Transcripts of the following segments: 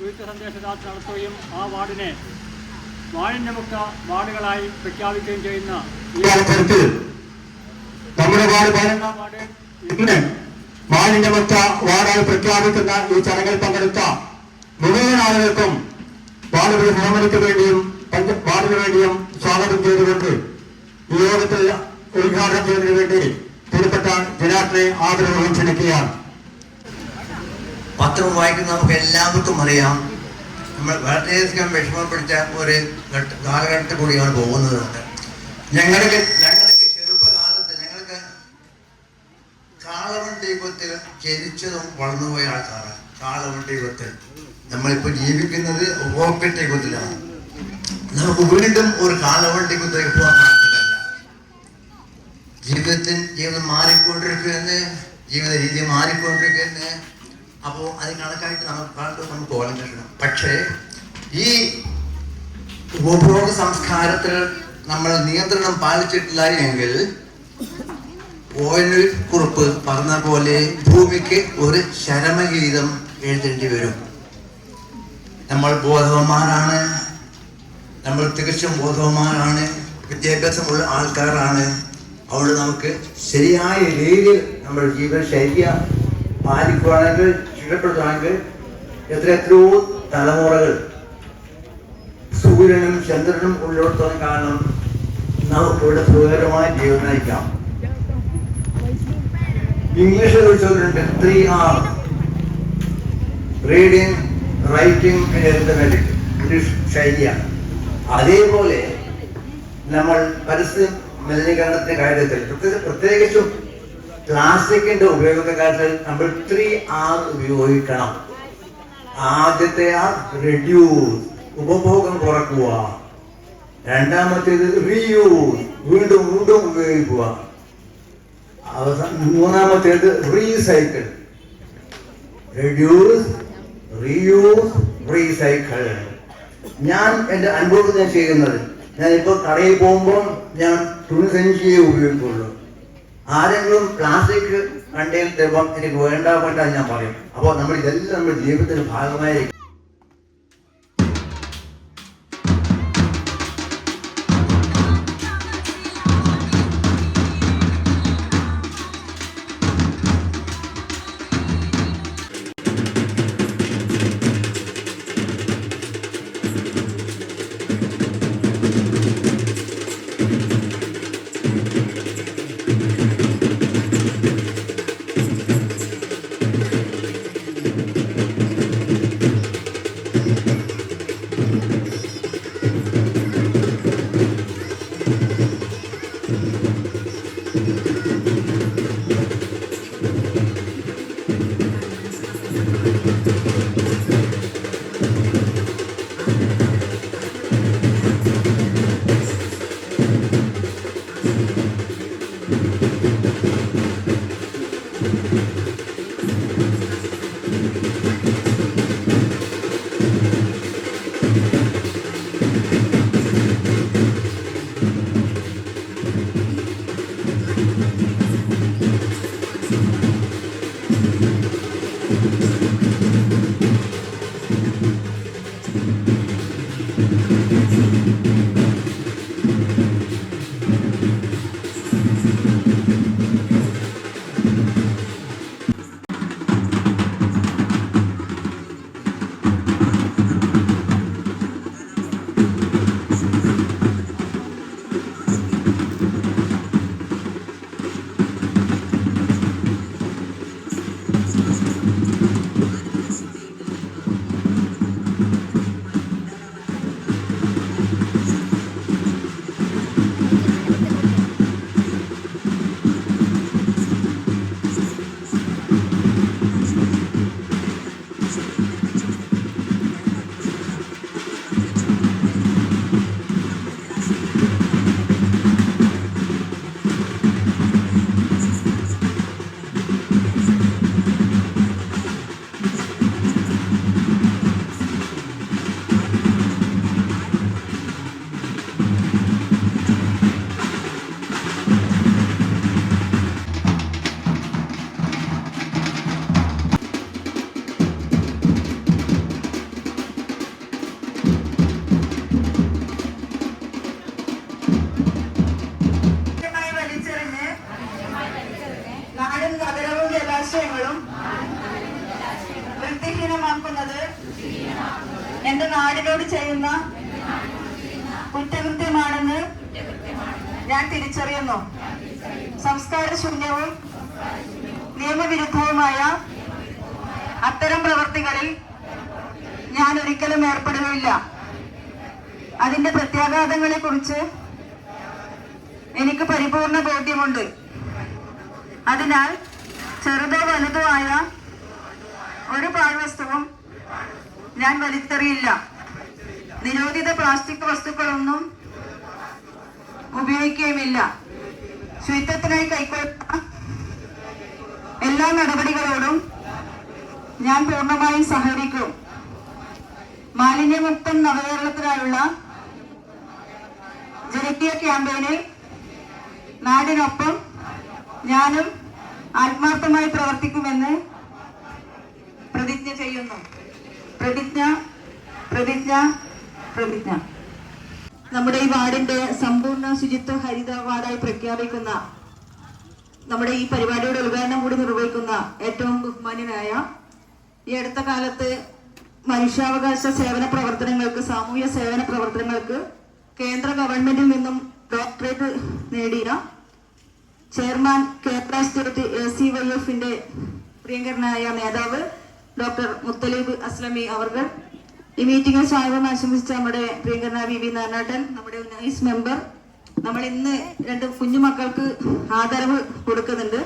ശുചിത്വ സന്ദേശയാത്ര നടത്തുകയും ആ വാർഡിനെ മാലിന്യമുക്ത വാർഡുകളായി പ്രഖ്യാപിക്കുകയും ചെയ്യുന്ന ഈ അവസരത്തിൽ നമ്മുടെ വാർഡ് ഇന്ന് മാലിന്യമുക്ത വാർഡായി പ്രഖ്യാപിക്കുന്ന ഈ ചടങ്ങിൽ പങ്കെടുത്ത മുഴുവൻ ആളുകൾക്കും വാർഡ് ഭവനത്തിന് വേണ്ടിയും വാർഡിന് വേണ്ടിയും സ്വാഗതം ചെയ്തുകൊണ്ട് ഈ യോഗത്തിൽ ഉദ്ഘാടനം ചെയ്യുന്നതിന് വേണ്ടി തിരുപ്പറ്റ ജനാത്തിനെ ആദരവോടെ ക്ഷണിക്കുകയാണ്. പത്രം വായിക്കുന്ന നമുക്ക് എല്ലാവർക്കും അറിയാം, നമ്മൾ വളരെയധികം വിഷമം പിടിച്ച ഒരു കാലഘട്ടത്തിൽ കൂടിയാണ് പോകുന്നത്. ഞങ്ങൾക്ക് ചെറുപ്പകാലത്ത് ഞങ്ങൾക്ക് കാളവണ്ടിയുഗത്തിൽ ജനിച്ചതും വളർന്നുപോയ ആൾക്കാരാണ്. കാളവണ്ടിയുഗത്തിൽ നമ്മളിപ്പോൾ ജീവിക്കുന്നത് ഓപ്പറ്റ് യുഗത്തിലാണ്. നമുക്ക് വീണ്ടും ഒരു കാളവണ്ടിയുഗത്തിലേക്ക് പോകാൻ സാധിക്കില്ല. ജീവിതം മാറിക്കൊണ്ടിരിക്കുകയെന്ന്, ജീവിത രീതി മാറിക്കൊണ്ടിരിക്കുകയെന്ന്. അപ്പോൾ അത് കണക്കായിട്ട് നമുക്ക് ഓളം കിട്ടണം. പക്ഷേ ഈ ഉപഭോഗ സംസ്കാരത്തിൽ നമ്മൾ നിയന്ത്രണം പാലിച്ചിട്ടില്ല എങ്കിൽ ഓയിൽ കുറിപ്പ് പറഞ്ഞ പോലെ ഭൂമിക്ക് ഒരു ശരമഗീതം എഴുതേണ്ടി വരും. നമ്മൾ ബോധവാന്മാരാണ്, നമ്മൾ തികച്ചും ബോധവാന്മാരാണ്, വിദ്യാഭ്യാസമുള്ള ആൾക്കാരാണ്. അവിടെ നമുക്ക് ശരിയായ രീതിയിൽ നമ്മുടെ ജീവിതശൈലി പാലിക്കുകയാണെങ്കിൽ, ശിക്ഷപ്പെടുത്തുകയാണെങ്കിൽ എത്രയോ തലമുറകൾ സൂര്യനും ചന്ദ്രനും ഉള്ളിടത്തോളം കാരണം നമുക്കിവിടെ സുഖകരമായ ജീവിതം നയിക്കാം. ഇംഗ്ലീഷിൽ ചോദിച്ചിട്ടുണ്ട് 3R: reading, writing, arithmetic. English ശൈലിയാണ്. അതേപോലെ നമ്മൾ പരിസ്ഥിതി മലിനീകരണത്തിന്റെ കാര്യത്തിൽ പ്രത്യേകിച്ചും പ്ലാസ്റ്റിക്കിന്റെ ഉപയോഗത്തെ കാര്യത്തിൽ നമ്മൾ 3R ഉപയോഗിക്കണം. ആദ്യത്തെ R റെഡ്യൂസ്, ഉപഭോഗം കുറക്കുക. രണ്ടാമത്തേത് റീയൂസ്, വീണ്ടും വീണ്ടും ഉപയോഗിക്കുക. മൂന്നാമത്തേത് റീസൈക്കിൾ, റെഡ്യൂസ്, റീയൂസ്, റീസൈക്കിൾ. ഞാൻ എൻ്റെ അനുഭവത്തിൽ ഞാൻ ചെയ്യുന്നത്, ഞാനിപ്പോൾ കടയിൽ പോകുമ്പോൾ ഞാൻ തുണിസഞ്ചിയെ ഉപയോഗിക്കുള്ളൂ. ആരെങ്കിലും പ്ലാസ്റ്റിക് കണ്ടെയ്നർ തരുമ്പം എനിക്ക് വേണ്ട ഞാൻ പറയും. അപ്പോൾ നമ്മൾ ഇതെല്ലാം നമ്മുടെ ജീവിതത്തിന്റെ ഭാഗമായി വൃത്തിഹീനമാക്കുന്നത് എന്റെ നാടിനോട് ചെയ്യുന്ന കുറ്റകൃത്യമാണെന്ന് ഞാൻ തിരിച്ചറിയുന്നു. സംസ്കാരശൂന്യവും നിയമവിരുദ്ധവുമായ അത്തരം പ്രവൃത്തികളിൽ ഞാൻ ഒരിക്കലും ഏർപ്പെടുകയില്ല. അതിന്റെ പ്രത്യാഘാതങ്ങളെ കുറിച്ച് എനിക്ക് പരിപൂർണ ബോധ്യമുണ്ട്. അതിനാൽ ചെറുതോ വലുതോ ആയ ഒരു പാഴ്വസ്തുവും ഞാൻ വലിച്ചെറിയില്ല. നിരോധിത പ്ലാസ്റ്റിക് വസ്തുക്കളൊന്നും ഉപയോഗിക്കുകയുമില്ല. ശുചിത്വത്തിനായി കൈക്കൊള്ളുന്ന എല്ലാ നടപടികളോടും ഞാൻ പൂർണ്ണമായും സഹകരിക്കും. മാലിന്യമുക്തം നവകേരളത്തിനായുള്ള ജനകീയ ക്യാമ്പയിനിൽ നാടിനൊപ്പം ഞാനും ആത്മാർത്ഥമായി പ്രവർത്തിക്കുമെന്ന് പ്രതിജ്ഞ ചെയ്യുന്നു. പ്രതിജ്ഞ പ്രതിജ്ഞ പ്രതിജ്ഞ. നമ്മുടെ ഈ വാർഡിന്റെ സമ്പൂർണ്ണ ശുചിത്വ ഹരിത വാർഡായി പ്രഖ്യാപിക്കുന്ന നമ്മുടെ ഈ പരിപാടിയുടെ ഉദ്ഘാടനം കൂടി നിർവഹിക്കുന്ന ഏറ്റവും ബഹുമാന്യനായ ഈ അടുത്ത കാലത്ത് മനുഷ്യാവകാശ സേവന പ്രവർത്തനങ്ങൾക്ക്, സാമൂഹ്യ സേവന പ്രവർത്തനങ്ങൾക്ക് കേന്ദ്ര ഗവൺമെന്റിൽ നിന്നും ഡോക്ടറേറ്റ് നേടിയ ചെയർമാൻ കേരള സ്റ്റേറ്റ് ACYF-ന്റെ പ്രിയങ്കരനായ നേതാവ് ഡോക്ടർ മുത്തലീബ് അസ്ലമി അവർ ഈ മീറ്റിംഗിൽ സ്വാഗതം ആശംസിച്ച നമ്മുടെ പ്രിയങ്കരനായ VV നാരായണൻ, നമ്മുടെ നൈസ് മെമ്പർ, നമ്മൾ ഇന്ന് 2 കുഞ്ഞുമക്കൾക്ക് ആദരവ് കൊടുക്കുന്നുണ്ട്.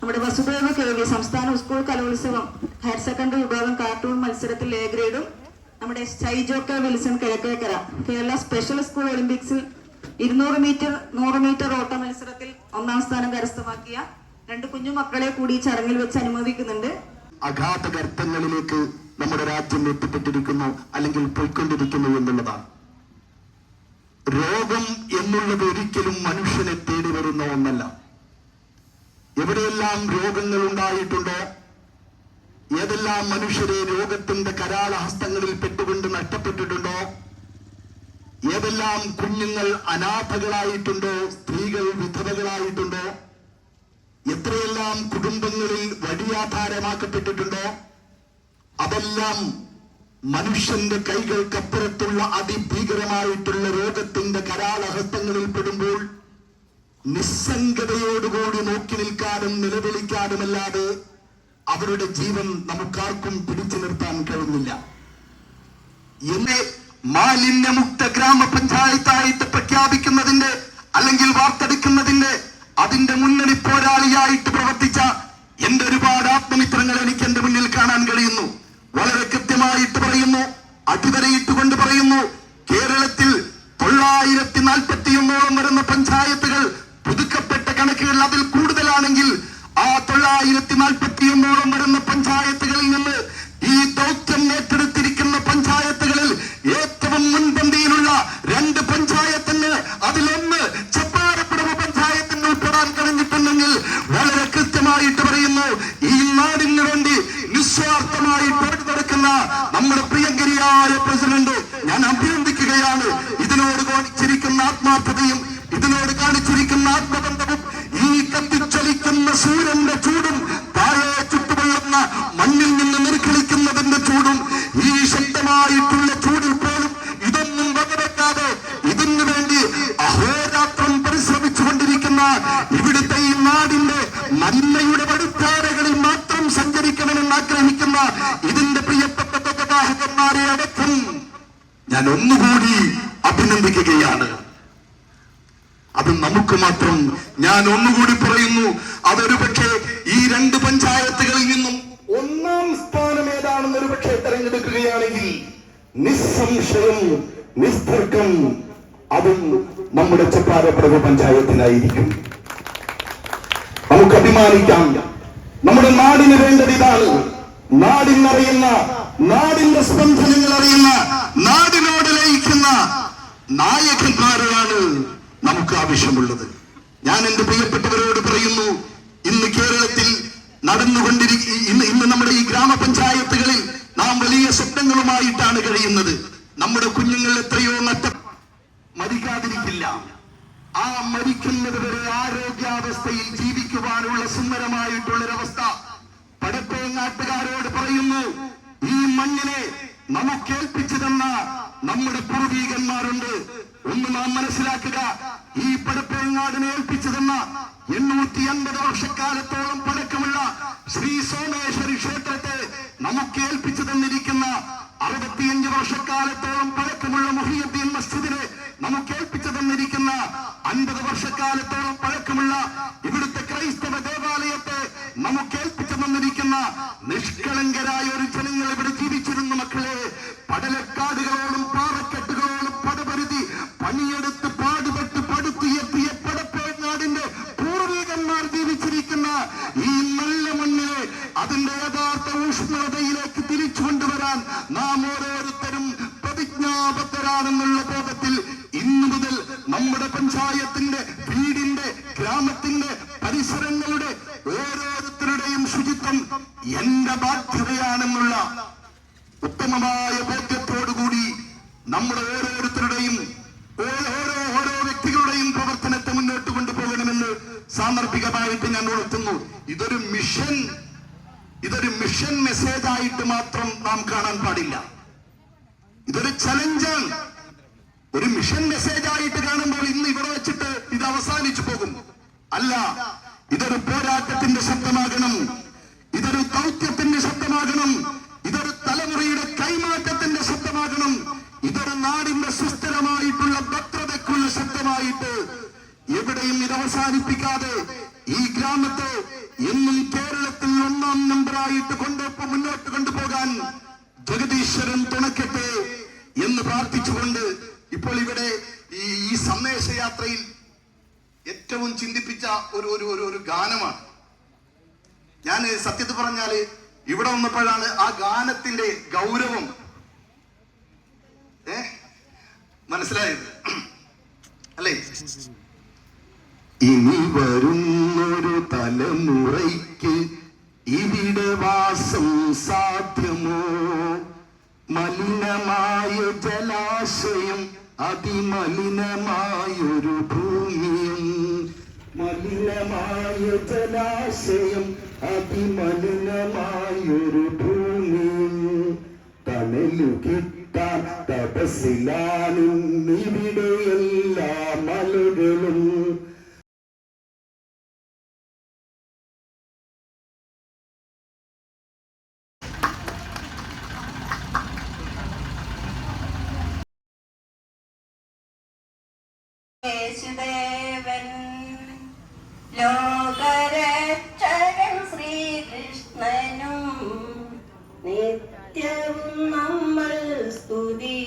നമ്മുടെ വസുദേവ KV സംസ്ഥാന സ്കൂൾ കലോത്സവം ഹയർ സെക്കൻഡറി വിഭാഗം കാർട്ടൂൺ മത്സരത്തിൽ A ഗ്രേഡും നമ്മുടെ Shaijo K Wilson Kizhakkekara Kerala special school ഒളിമ്പിക്സിൽ 200 മീറ്റർ 100 മീറ്റർ ഓട്ട മത്സരത്തിൽ 1ാം സ്ഥാനം കരസ്ഥമാക്കിയ 2 കുഞ്ഞുമക്കളെ കൂടി ചടങ്ങിൽ വെച്ച് അനുമോദിക്കുന്നുണ്ട്. അഗാധ ഗർത്തങ്ങളിലേക്ക് നമ്മുടെ രാജ്യം എത്തിപ്പെട്ടിരിക്കുന്നു, അല്ലെങ്കിൽ പോയിക്കൊണ്ടിരിക്കുന്നു എന്നുള്ളതാണ്. രോഗം എന്നുള്ളത് ഒരിക്കലും മനുഷ്യനെ തേടി വരുന്ന ഒന്നല്ല. എവിടെയെല്ലാം രോഗങ്ങൾ ഉണ്ടായിട്ടുണ്ടോ, ഏതെല്ലാം മനുഷ്യരെ രോഗത്തിന്റെ കരാളഹസ്തങ്ങളിൽ പെട്ടുകൊണ്ട് നഷ്ടപ്പെട്ടിട്ടുണ്ടോ, ഏതെല്ലാം കുഞ്ഞുങ്ങൾ അനാഥകളായിട്ടുണ്ടോ, സ്ത്രീകൾ വിധവകളായിട്ടുണ്ടോ, എത്രയെല്ലാം കുടുംബങ്ങളിൽ വഴിയാധാരമാക്കപ്പെട്ടിട്ടുണ്ടോ, അതെല്ലാം മനുഷ്യന്റെ കൈകൾക്കപ്പുറത്തുള്ള അതിഭീകരമായിട്ടുള്ള രോഗത്തിന്റെ കരാളഹസ്തങ്ങളിൽ പെടുമ്പോൾ നിസ്സംഗതയോടുകൂടി നോക്കി നിൽക്കാനും നിലവിളിക്കാനുമല്ലാതെ അവരുടെ ജീവൻ നമുക്കാർക്കും പിടിച്ചു നിർത്താൻ കഴിയുന്നില്ല. എന്നെ മാലിന്യമുക്ത ഗ്രാമപഞ്ചായത്തായിട്ട് പ്രഖ്യാപിക്കുന്നതിന്റെ അല്ലെങ്കിൽ വാർത്തെടുക്കുന്നതിന്റെ അതിന്റെ മുന്നണി പോരാളിയായിട്ട് പ്രവർത്തിച്ച എന്റെ ഒരുപാട് ആത്മമിത്രങ്ങൾ എനിക്ക് എന്റെ മുന്നിൽ കാണാൻ കഴിയുന്നു. വളരെ കൃത്യമായിട്ട് പറയുന്നു, അടിവരയിട്ടുകൊണ്ട് പറയുന്നു, കേരളത്തിൽ 941 വരുന്ന പഞ്ചായത്തുകൾ പുതുക്കപ്പെട്ട കണക്കുകൾ അതിൽ കൂടുതലാണെങ്കിൽ ആ 941 വരുന്ന പഞ്ചായത്തുകളിൽ നിന്ന് ഈ ദൗത്യം ഏറ്റെടുത്തിരിക്കുന്ന പഞ്ചായത്തുകളിൽ ഏറ്റവും മുൻപന്തിയിലുള്ള 2 പഞ്ചായത്തിന് അതിലൊന്ന് ചപ്പാരപ്പുറവ് പഞ്ചായത്തിന് ഉൾപ്പെടാൻ കഴിഞ്ഞിട്ടുണ്ടെങ്കിൽ വളരെ കൃത്യമായിട്ട് പറയുന്നു, ഈ നാടിന് വേണ്ടി നിസ്വാർത്ഥമായി നടക്കുന്ന നമ്മുടെ പ്രിയങ്കരിയായ പ്രസിഡന്റ് ഞാൻ അഭിനന്ദിക്കുകയാണ്. ഇതിനോട് കാണിച്ചിരിക്കുന്ന ആത്മാർത്ഥതയും ഇതിനോട് കാണിച്ചിരിക്കുന്ന ആത്മബന്ധവും ഈ കത്തിച്ചൊലിക്കുന്ന സൂര്യന്റെ ചൂടും താഴെ ചുട്ടുപൊള്ളുന്ന മണ്ണിൽ നിന്ന് നിർക്കളിക്കുന്നതിന്റെ ചൂടും ഈ ശക്തമായിട്ടുള്ള ചൂടിൽ പോലും ഇതൊന്നും വകവെക്കാതെ ഇതിനു വേണ്ടി അഹോരാത്രം പരിശ്രമിച്ചുകൊണ്ടിരിക്കുന്ന ഇവിടുത്തെ ഈ നാടിന്റെ നന്മയുടെ വഴിത്താരകളിൽ മാത്രം സഞ്ചരിക്കണമെന്ന് ആഗ്രഹിക്കുന്ന ഇതിന്റെ പ്രിയപ്പെട്ട ഗതാഗതന്മാരെ അടക്കം ഞാൻ ഒന്നുകൂടി അഭിനന്ദിക്കുകയാണ്. അത് നമുക്ക് മാത്രം, ഞാൻ ഒന്നുകൂടി പറയുന്നു, അതൊരു പക്ഷേ ഈ 2 പഞ്ചായത്തുകളിൽ നിന്നും 1ാം സ്ഥാനം ഏതാണെന്ന് ഒരു പക്ഷേ തെരഞ്ഞെടുക്കുകയാണെങ്കിൽ നിസ്സംശയം നിസ്തർക്കം അതും നമ്മുടെ ചപ്പാരപ്പുറവ് പഞ്ചായത്തിനായിരിക്കും. നമുക്ക് അഭിമാനിക്കാം. നമ്മുടെ നാടിന് വേണ്ടത് ഇതാണ്. നാടിനറിയുന്ന, നാടിന്റെ സ്പന്ദനങ്ങൾ അറിയുന്ന, നാടിനോട് ലയിക്കുന്ന നായകന്മാരെയാണ് നമുക്ക് ആവശ്യമുള്ളത്. ഞാൻ എന്റെ പ്രിയപ്പെട്ടവരോട് പറയുന്നു, ഇന്ന് കേരളത്തിൽ ഇന്ന് നമ്മുടെ ഈ ഗ്രാമപഞ്ചായത്തുകളിൽ നാം വലിയ സ്വപ്നങ്ങളുമായിട്ടാണ് കഴിയുന്നത്. നമ്മുടെ കുഞ്ഞുങ്ങൾ എത്രയോ മരിക്കാതിരിക്കില്ല. ആ മരിക്കുന്നത് വരെ ആരോഗ്യാവസ്ഥയിൽ ജീവിക്കുവാനുള്ള സുന്ദരമായിട്ടുള്ളൊരവസ്ഥ പടപ്പേങ്ങാട്ടുകാരോട് പറയുന്നു, ഈ മണ്ണിനെ നമുക്കേൽപ്പിച്ചു തന്ന നമ്മുടെ പൂർവീകന്മാരുണ്ട്. ഒന്ന് നാം മനസ്സിലാക്കുക, ഈ പടപ്പേങ്ങാടിനെ ഏൽപ്പിച്ചു തന്ന 850 വർഷക്കാലത്തോളം പഴക്കമുള്ള ശ്രീ സോമേശ്വരി ക്ഷേത്രത്തെ നമുക്ക് ഏൽപ്പിച്ചു തന്നിരിക്കുന്ന 65 വർഷക്കാലത്തോളം പഴക്കമുള്ള മുഹിയുദ്ദീൻ മസ്ജിദിനെ നമുക്ക് ഏൽപ്പിച്ചു തന്നിരിക്കുന്ന 50 വർഷക്കാലത്തോളം പഴക്കമുള്ള ഇവിടുത്തെ ക്രൈസ്തവ ദേവാലയത്തെ നമുക്ക് ഏൽപ്പിച്ചു തന്നിരിക്കുന്ന നിഷ്കളങ്കരായ ഒരു ജനങ്ങൾ ഇവിടെ ജീവിച്ചിരുന്ന മക്കളെ, പടലക്കാടുകളോടും പാറക്കെട്ടുകളോടും പടപരുതി പണിയെടുത്ത് പാടുപെട്ട് പടുത്തുയർത്തിയ പടപ്പേങ്ങാടിന്റെ പൂർവികന്മാർ ജീവിച്ചിരിക്കുന്ന ഈ നല്ല മണ്ണിനെ അതിന്റെ യഥാർത്ഥ ഊഷ്മളതയിലേക്ക് തിരിച്ചു കൊണ്ടുവരാൻ നാം ഓരോരുത്തരും പ്രതിജ്ഞാബദ്ധരാണെന്നുള്ള ബോധത്തിൽ ഇന്നു മുതൽ നമ്മുടെ പഞ്ചായത്തിന്റെ, വീടിന്റെ, ഗ്രാമത്തിന്റെ, പരിസരങ്ങളുടെ ഓരോരുത്തരുടെയും ശുചിത്വം എന്റെ ബാധ്യതയാണെന്നുള്ള ഉത്തമമായ ബോധ്യത്തോടുകൂടി നമ്മുടെ ഓരോരുത്തരുടെയും ഓരോ വ്യക്തികളുടെയും പ്രവർത്തനത്തെ മുന്നോട്ട് കൊണ്ടുപോകണമെന്ന് സാന്ദർഭികമായിട്ട് ഞാൻ ഉണർത്തുന്നു. ഇതൊരു മിഷൻ മെസ്സേജ് ആയിട്ട് മാത്രം നാം കാണാൻ പാടില്ല. ഇതൊരു ചലഞ്ചാണ്. ഒരു മിഷൻ മെസ്സേജ് ആയിട്ട് കാണുമ്പോൾ ഇന്ന് ഇവിടെ വെച്ചിട്ട് ഇത് അവസാനിച്ചു പോകും. അല്ല, ഇതൊരു പോരാട്ടത്തിന്റെ ശബ്ദമാകണം, ഇതൊരു ദൗത്യത്തിന്റെ ശബ്ദമാകണം, ഇതൊരു തലമുറയുടെ കൈമാറ്റത്തിന്റെ ശബ്ദമാകണം, ഇതൊരു നാടിന്റെ സുസ്ഥിരമായിട്ടുള്ള ഭദ്രതയ്ക്കുള്ള ശബ്ദമായിട്ട് എവിടെയും ഇത് അവസാനിപ്പിക്കാതെ ഈ ഗ്രാമത്തെ എന്നും കേരളത്തിൽ 1-ാം നമ്പറായിട്ട് മുന്നോട്ട് കൊണ്ടുപോകാൻ ജഗദീശ്വരൻ തുണയ്ക്കട്ടെ എന്ന് പ്രാർത്ഥിച്ചുകൊണ്ട്, ഇപ്പോൾ ഇവിടെ ഈ സന്ദേശയാത്രയിൽ ഏറ്റവും ചിന്തിപ്പിച്ച ഒരു ഗാനമാണ്. ഞാൻ സത്യത്തിൽ പറഞ്ഞാല് ഇവിടെ വന്നപ്പോഴാണ് ആ ഗാനത്തിന്റെ ഗൗരവം മനസ്സിലായത്. അല്ലേ? ഇനി വരുന്നൊരു തലമുറയ്ക്ക് ഇവിടെ വാസം സാധ്യമോ? മലിനമായ ജലാശയം, അതിമലിനമായൊരു ഭൂമിയും, മലിനമായ ജലാശയം, അതിമലിനമായൊരു ഭൂമിയും, തണലു കിട്ടാൻ തപസ്സിലാണ് ഇവിടെ എല്ലാ മലകളും. യേശുദേവൻ ലോകരക്ഷകൻ ശ്രീകൃഷ്ണനും നിത്യവും നമ്മൾ സ്തുതി